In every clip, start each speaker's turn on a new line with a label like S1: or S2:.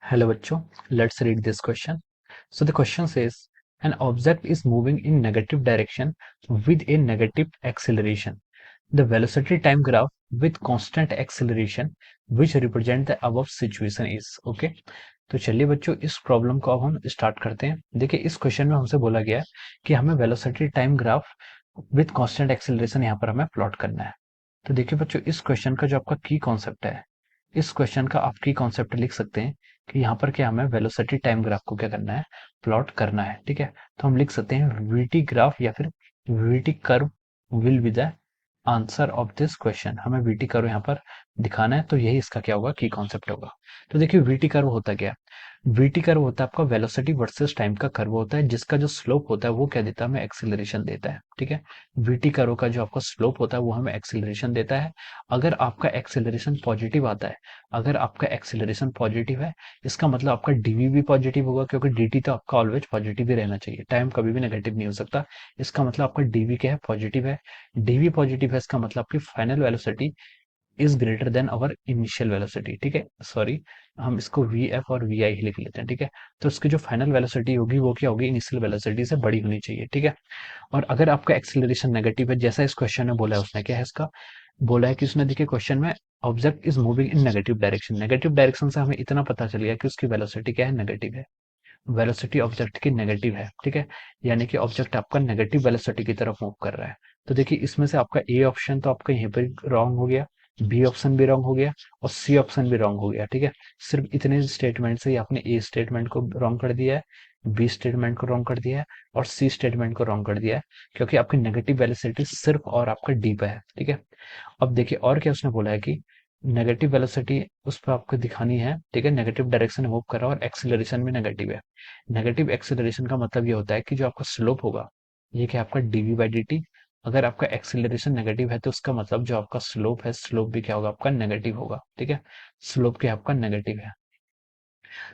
S1: Hello बच्चों, let's read this question. So the question says, an object is moving in negative direction with a negative acceleration. The velocity time graph with constant acceleration which represent the above situation is okay. तो चलिए बच्चों इस problem को अब हम start करते हैं। देखिए इस क्वेश्चन में हमसे बोला गया है कि हमें velocity time graph with constant acceleration यहाँ पर हमें प्लॉट करना है। तो देखिए बच्चों इस क्वेश्चन का जो आपका की कॉन्सेप्ट है, इस क्वेश्चन का आप की कॉन्सेप्ट लिख सकते हैं कि यहाँ पर क्या हमें वेलोसिटी टाइम ग्राफ को क्या करना है, प्लॉट करना है। ठीक है, तो हम लिख सकते हैं वीटी ग्राफ या फिर VT curve will be the answer of this question. हमें वीटी कर्व यहाँ पर दिखाना है, तो यही इसका क्या होगा, की कॉन्सेप्ट होगा। तो देखिए वीटी कर्व होता क्या है, वीटी कर्व होता है आपका वेलोसिटी वर्सेस टाइम का कर्व होता है, जिसका जो स्लोप होता है वो क्या देता है, हमें एक्सीलरेशन देता है। ठीक है, वीटी कर्व का जो आपका स्लोप होता है वो हमें एक्सीलरेशन देता है। अगर आपका एक्सेलरेशन पॉजिटिव आता है, अगर आपका एक्सेलरेशन पॉजिटिव है, इसका मतलब आपका डीवी भी पॉजिटिव होगा, क्योंकि डीटी तो आपका ऑलवेज पॉजिटिव ही रहना चाहिए, टाइम कभी भी नेगेटिव नहीं हो सकता। इसका मतलब आपका डीवी क्या है, पॉजिटिव है। डीवी पॉजिटिव है, इसका मतलब आपकी final velocity is greater than our initial velocity. ठीक है, सॉरी, हम इसको वी एफ और वी आई लिख लेते हैं। ठीक है, तो इसकी जो फाइनल वेलोसिटी होगी वो क्या होगी, इनिशियल वेलोसिटी से बड़ी होनी चाहिए। ठीक है, और अगर आपका एक्सेलरेशन नेगेटिव है, जैसा इस क्वेश्चन में बोला है, उसने क्या है इसका बोला है कि उसने देखिए क्वेश्चन में object is moving in negative direction. Negative direction से हमें इतना पता चल गया कि उसकी वेलोसिटी क्या है, नेगेटिव है। वेलोसिटी ऑब्जेक्ट की नेगेटिव है। ठीक है, यानी कि ऑब्जेक्ट आपका नेगेटिव वेलोसिटी की तरफ मूव कर रहा है। तो देखिए इसमें से आपका ए ऑप्शन तो आपका यहीं पर रॉन्ग हो गया, बी ऑप्शन भी रॉन्ग हो गया और सी ऑप्शन भी रॉन्ग हो गया। ठीक है, सिर्फ इतने स्टेटमेंट से ही आपने ए स्टेटमेंट को रॉन्ग कर दिया है, बी स्टेटमेंट को रॉन्ग कर दिया है और सी स्टेटमेंट को रॉन्ग कर दिया है, क्योंकि आपकी नेगेटिव वेलोसिटी सिर्फ और आपका डी पे है। ठीक है, अब देखिए और क्या उसने बोला है कि नेगेटिव वेलोसिटी उस पर आपको दिखानी है। ठीक है, नेगेटिव डायरेक्शन में मूव कर रहा है और एक्सीलरेशन भी नेगेटिव है। नेगेटिव एक्सीलरेशन का मतलब ये होता है कि जो आपका स्लोप होगा, ये क्या आपका डीवी बाई डी टी। अगर आपका एक्सीलरेशन नेगेटिव है तो उसका मतलब जो आपका स्लोप है, स्लोप भी क्या होगा, आपका नेगेटिव होगा। ठीक है, स्लोप क्या आपका नेगेटिव है।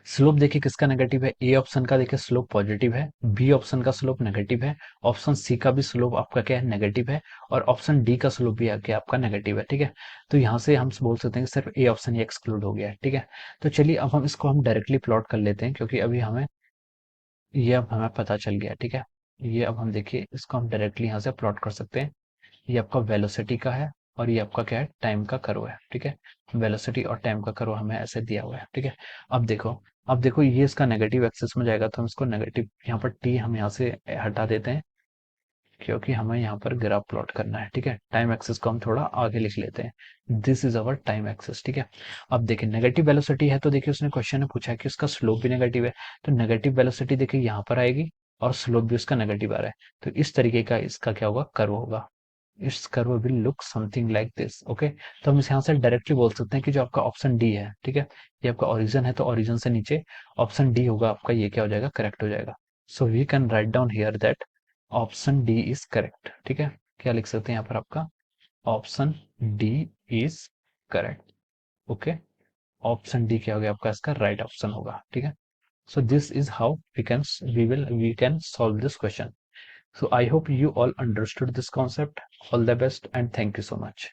S1: स्लोप देखिए किसका नेगेटिव है, ए ऑप्शन का देखिए स्लोप पॉजिटिव है, बी ऑप्शन का स्लोप नेगेटिव है, ऑप्शन सी का भी स्लोप आपका क्या है, नेगेटिव है, और ऑप्शन डी का स्लोप भी क्या आपका नेगेटिव है। ठीक है, तो यहाँ से हम बोल सकते हैं कि सिर्फ ए ऑप्शन ही एक्सक्लूड हो गया है। ठीक है, तो चलिए अब हम इसको डायरेक्टली प्लॉट कर लेते हैं, क्योंकि अभी हमें ये अब हमें पता चल गया। ठीक है, ये अब हम देखिए इसको हम डायरेक्टली यहाँ से प्लॉट कर सकते हैं। ये आपका वेलोसिटी का है और ये आपका क्या है, टाइम का कर्व है। ठीक है, वेलोसिटी और टाइम का कर्व हमें ऐसे दिया हुआ है। ठीक है, अब देखो ये इसका नेगेटिव एक्सिस में जाएगा, तो हम इसको नेगेटिव यहाँ पर टी हम यहाँ से हटा देते हैं, क्योंकि हमें यहाँ पर ग्राफ प्लॉट करना है। ठीक है, टाइम एक्सिस को हम थोड़ा आगे लिख लेते हैं, this is our time axis. ठीक है, अब देखिए नेगेटिव वेलोसिटी है, तो देखिए उसने क्वेश्चन में पूछा है कि उसका स्लोप भी नेगेटिव है, तो नेगेटिव वेलोसिटी देखिए यहाँ पर आएगी और स्लोप भी उसका नेगेटिव आ रहा है, तो इस तरीके का इसका क्या होगा, कर्व होगा। It's curve will look something like this. Okay, तो हम इस यहाँ से डायरेक्टली बोल सकते हैं कि जो आपका ऑप्शन डी है, ठीक है, ये आपका ओरिजिन है, तो ओरिजिन से नीचे ऑप्शन डी होगा आपका, ये क्या हो जाएगा, करेक्ट हो जाएगा। So we can write down here that option D is correct. ठीक है, क्या लिख सकते हैं यहाँ पर आपका, option D is correct. Okay, option D क्या हो गया आपका, इसका राइट ऑप्शन होगा। ठीक है, so this is how we can solve this question. So I hope you all understood this concept. All the best and thank you so much.